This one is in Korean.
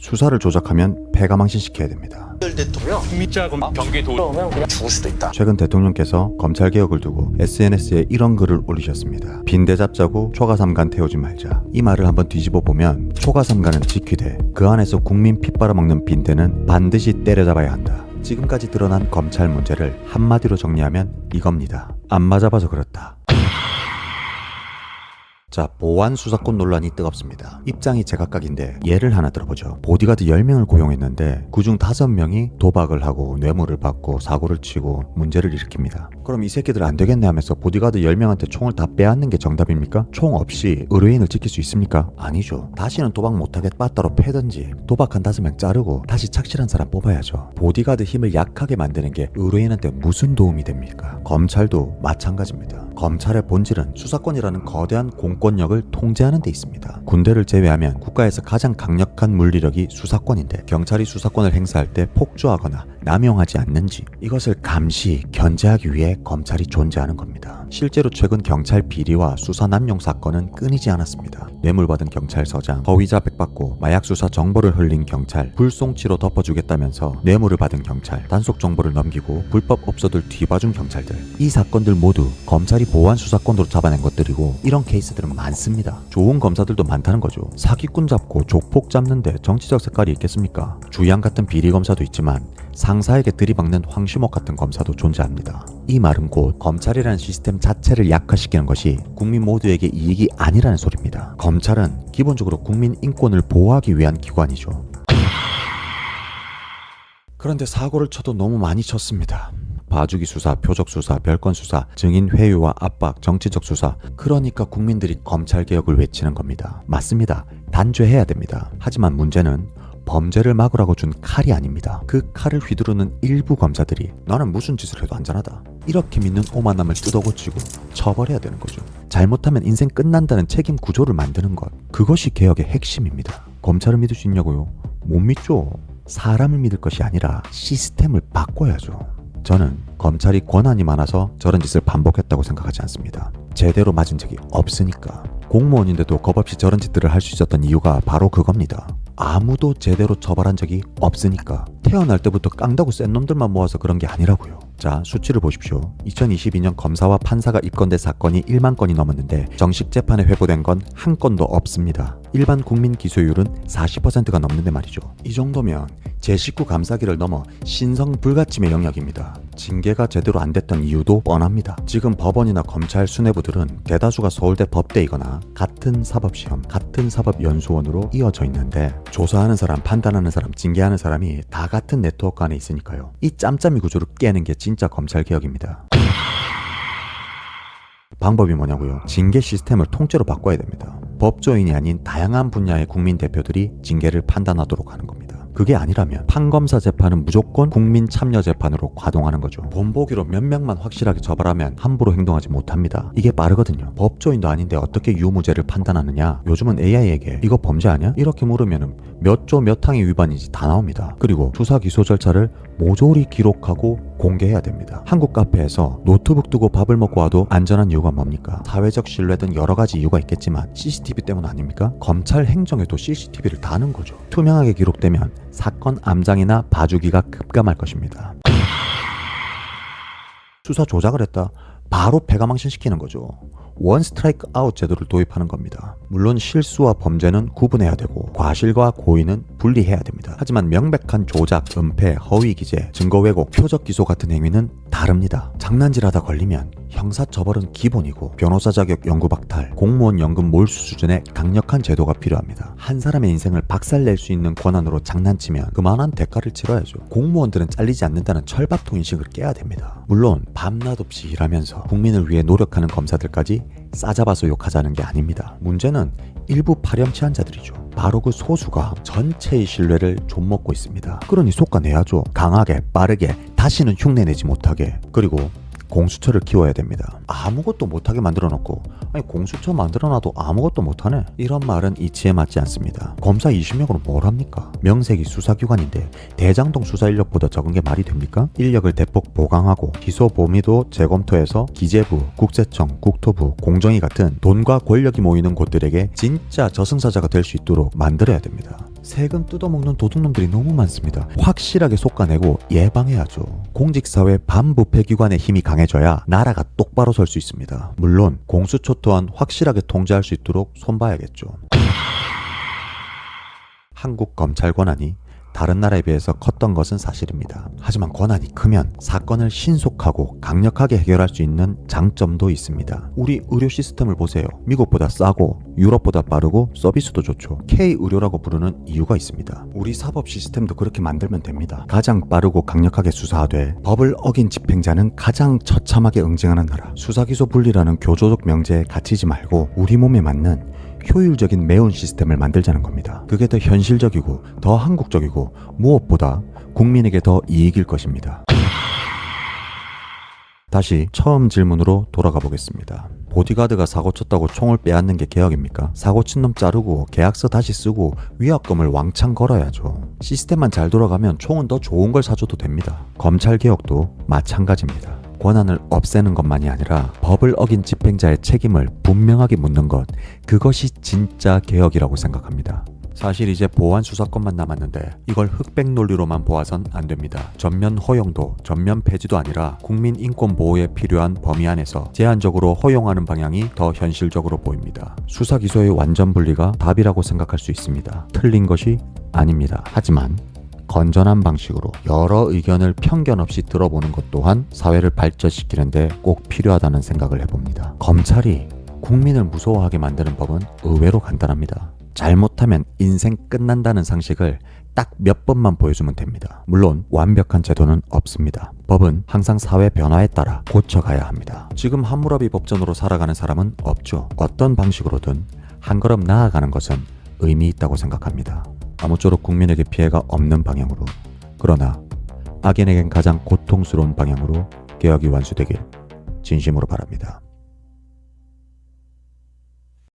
수사를 조작하면 폐가망신시켜야 됩니다. 대통령 국민자금 경기도 그러면 그냥 죽을 수도 있다. 최근 대통령께서 검찰개혁을 두고 SNS에 이런 글을 올리셨습니다. 빈대 잡자고 초가삼간 태우지 말자. 이 말을 한번 뒤집어 보면 초가삼간은 지키되 그 안에서 국민 피 빨아먹는 빈대는 반드시 때려잡아야 한다. 지금까지 드러난 검찰 문제를 한마디로 정리하면 이겁니다. 안 맞아봐서 그렇다. 자, 보안 수사권 논란이 뜨겁습니다. 입장이 제각각인데 예를 하나 들어보죠. 보디가드 10명을 고용했는데 그중 5명이 도박을 하고 뇌물을 받고 사고를 치고 문제를 일으킵니다. 그럼 이 새끼들 안 되겠네 하면서 보디가드 10명한테 총을 다 빼앗는 게 정답입니까? 총 없이 의뢰인을 지킬 수 있습니까? 아니죠. 다시는 도박 못하게 빠따로 패든지 도박한 5명 자르고 다시 착실한 사람 뽑아야죠. 보디가드 힘을 약하게 만드는 게 의뢰인한테 무슨 도움이 됩니까? 검찰도 마찬가지입니다. 검찰의 본질은 수사권이라는 거대한 공권력을 통제하는 데 있습니다. 군대를 제외하면 국가에서 가장 강력한 물리력이 수사권인데 경찰이 수사권을 행사할 때 폭주하거나 남용하지 않는지 이것을 감시, 견제하기 위해 검찰이 존재하는 겁니다. 실제로 최근 경찰 비리와 수사 남용 사건은 끊이지 않았습니다. 뇌물받은 경찰서장, 허위자백 받고 마약 수사 정보를 흘린 경찰, 불송치로 덮어주겠다면서 뇌물을 받은 경찰, 단속 정보를 넘기고 불법 업소들 뒤봐준 경찰들. 이 사건들 모두 검찰이 보안 수사권으로 잡아낸 것들이고 이런 케이스들은 많습니다. 좋은 검사들도 많다는 거죠. 사기꾼 잡고 조폭 잡는데 정치적 색깔이 있겠습니까? 주양 같은 비리 검사도 있지만 상사에게 들이박는 황시목 같은 검사도 존재합니다. 이 말은 곧 검찰이라는 시스템 자체를 약화시키는 것이 국민 모두에게 이익이 아니라는 소리입니다. 검찰은 기본적으로 국민 인권을 보호하기 위한 기관이죠. 그런데 사고를 쳐도 너무 많이 쳤습니다. 봐주기 수사, 표적 수사, 별건 수사, 증인 회유와 압박, 정치적 수사. 그러니까 국민들이 검찰개혁을 외치는 겁니다. 맞습니다. 단죄해야 됩니다. 하지만 문제는 범죄를 막으라고 준 칼이 아닙니다. 그 칼을 휘두르는 일부 검사들이 나는 무슨 짓을 해도 안전하다 이렇게 믿는 오만함을 뜯어고치고 처벌해야 되는 거죠. 잘못하면 인생 끝난다는 책임 구조를 만드는 것, 그것이 개혁의 핵심입니다. 검찰을 믿을 수 있냐고요? 못 믿죠. 사람을 믿을 것이 아니라 시스템을 바꿔야죠. 저는 검찰이 권한이 많아서 저런 짓을 반복했다고 생각하지 않습니다. 제대로 맞은 적이 없으니까. 공무원인데도 겁없이 저런 짓들을 할 수 있었던 이유가 바로 그겁니다. 아무도 제대로 처벌한 적이 없으니까. 태어날 때부터 깡다구 센 놈들만 모아서 그런 게 아니라고요. 자, 수치를 보십시오. 2022년 검사와 판사가 입건된 사건이 1만 건이 넘었는데 정식 재판에 회부된 건 한 건도 없습니다. 일반 국민 기소율은 40%가 넘는데 말이죠. 이 정도면 제19 감사기를 넘어 신성 불가침의 영역입니다. 징계가 제대로 안 됐던 이유도 뻔합니다. 지금 법원이나 검찰 수뇌부들은 대다수가 서울대 법대이거나 같은 사법시험, 같은 사법연수원으로 이어져 있는데 조사하는 사람, 판단하는 사람, 징계하는 사람이 다 같은 네트워크 안에 있으니까요. 이 짬짬이 구조를 깨는 게 진짜 검찰개혁입니다. 방법이 뭐냐고요? 징계 시스템을 통째로 바꿔야 됩니다. 법조인이 아닌 다양한 분야의 국민 대표들이 징계를 판단하도록 하는 겁니다. 그게 아니라면 판검사 재판은 무조건 국민 참여 재판으로 과동하는 거죠. 본보기로 몇 명만 확실하게 처벌하면 함부로 행동하지 못합니다. 이게 빠르거든요. 법조인도 아닌데 어떻게 유무죄를 판단하느냐? 요즘은 AI에게 이거 범죄 아니야? 이렇게 물으면 몇 조 몇 항의 위반인지 다 나옵니다. 그리고 수사 기소 절차를 모조리 기록하고 공개해야 됩니다. 한국 카페에서 노트북 두고 밥을 먹고 와도 안전한 이유가 뭡니까? 사회적 신뢰 등 여러 가지 이유가 있겠지만 CCTV 때문 아닙니까? 검찰 행정에도 CCTV를 다는 거죠. 투명하게 기록되면 사건 암장이나 봐주기가 급감할 것입니다. 수사 조작을 했다? 바로 폐가망신시키는 거죠. 원 스트라이크 아웃 제도를 도입하는 겁니다. 물론 실수와 범죄는 구분해야 되고 과실과 고의는 분리해야 됩니다. 하지만 명백한 조작, 은폐, 허위 기재, 증거 왜곡, 표적 기소 같은 행위는 다릅니다. 장난질하다 걸리면 형사처벌은 기본이고 변호사 자격 연구 박탈, 공무원 연금 몰수 수준의 강력한 제도가 필요합니다. 한 사람의 인생을 박살낼 수 있는 권한으로 장난치면 그만한 대가를 치러야죠. 공무원들은 잘리지 않는다는 철밥통 인식을 깨야 됩니다. 물론 밤낮 없이 일하면서 국민을 위해 노력하는 검사들까지 싸잡아서 욕하자는 게 아닙니다. 문제는 일부 파렴치한 자들이죠. 바로 그 소수가 전체의 신뢰를 좀먹고 있습니다. 그러니 솎아내야죠. 강하게, 빠르게, 다시는 흉내내지 못하게. 그리고 공수처를 키워야 됩니다. 아무것도 못하게 만들어놓고 아니 공수처 만들어놔도 아무것도 못하네? 이런 말은 이치에 맞지 않습니다. 검사 20명으로 뭘 합니까? 명색이 수사기관인데 대장동 수사 인력보다 적은 게 말이 됩니까? 인력을 대폭 보강하고 기소 범위도 재검토해서 기재부, 국세청, 국토부, 공정위 같은 돈과 권력이 모이는 곳들에게 진짜 저승사자가 될 수 있도록 만들어야 됩니다. 세금 뜯어먹는 도둑놈들이 너무 많습니다. 확실하게 솎아내고 예방해야죠. 공직사회 반부패기관의 힘이 강해져야 나라가 똑바로 설 수 있습니다. 물론 공수처 또한 확실하게 통제할 수 있도록 손봐야겠죠. 한국 검찰 권한이 다른 나라에 비해서 컸던 것은 사실입니다. 하지만 권한이 크면 사건을 신속하고 강력하게 해결할 수 있는 장점도 있습니다. 우리 의료 시스템을 보세요. 미국보다 싸고 유럽보다 빠르고 서비스도 좋죠. K의료라고 부르는 이유가 있습니다. 우리 사법 시스템도 그렇게 만들면 됩니다. 가장 빠르고 강력하게 수사하되 법을 어긴 집행자는 가장 처참하게 응징하는 나라. 수사기소 분리라는 교조적 명제에 갇히지 말고 우리 몸에 맞는 효율적인 매운 시스템을 만들자는 겁니다. 그게 더 현실적이고 더 한국적이고 무엇보다 국민에게 더 이익일 것입니다. 다시 처음 질문으로 돌아가 보겠습니다. 보디가드가 사고 쳤다고 총을 빼앗는 게 개혁입니까? 사고 친 놈 자르고 계약서 다시 쓰고 위약금을 왕창 걸어야죠. 시스템만 잘 돌아가면 총은 더 좋은 걸 사줘도 됩니다. 검찰 개혁도 마찬가지입니다. 권한을 없애는 것만이 아니라 법을 어긴 집행자의 책임을 분명하게 묻는 것, 그것이 진짜 개혁이라고 생각합니다. 사실 이제 보안 수사권만 남았는데 이걸 흑백 논리로만 보아선 안 됩니다. 전면 허용도 전면 폐지도 아니라 국민 인권 보호에 필요한 범위 안에서 제한적으로 허용하는 방향이 더 현실적으로 보입니다. 수사 기소의 완전 분리가 답이라고 생각할 수 있습니다. 틀린 것이 아닙니다. 하지만 건전한 방식으로 여러 의견을 편견 없이 들어보는 것 또한 사회를 발전시키는데 꼭 필요하다는 생각을 해봅니다. 검찰이 국민을 무서워하게 만드는 법은 의외로 간단합니다. 잘못하면 인생 끝난다는 상식을 딱 몇 번만 보여주면 됩니다. 물론 완벽한 제도는 없습니다. 법은 항상 사회 변화에 따라 고쳐가야 합니다. 지금 함무라비 법전으로 살아가는 사람은 없죠. 어떤 방식으로든 한 걸음 나아가는 것은 의미 있다고 생각합니다. 아무쪼록 국민에게 피해가 없는 방향으로, 그러나 악인에겐 가장 고통스러운 방향으로 개혁이 완수되길 진심으로 바랍니다.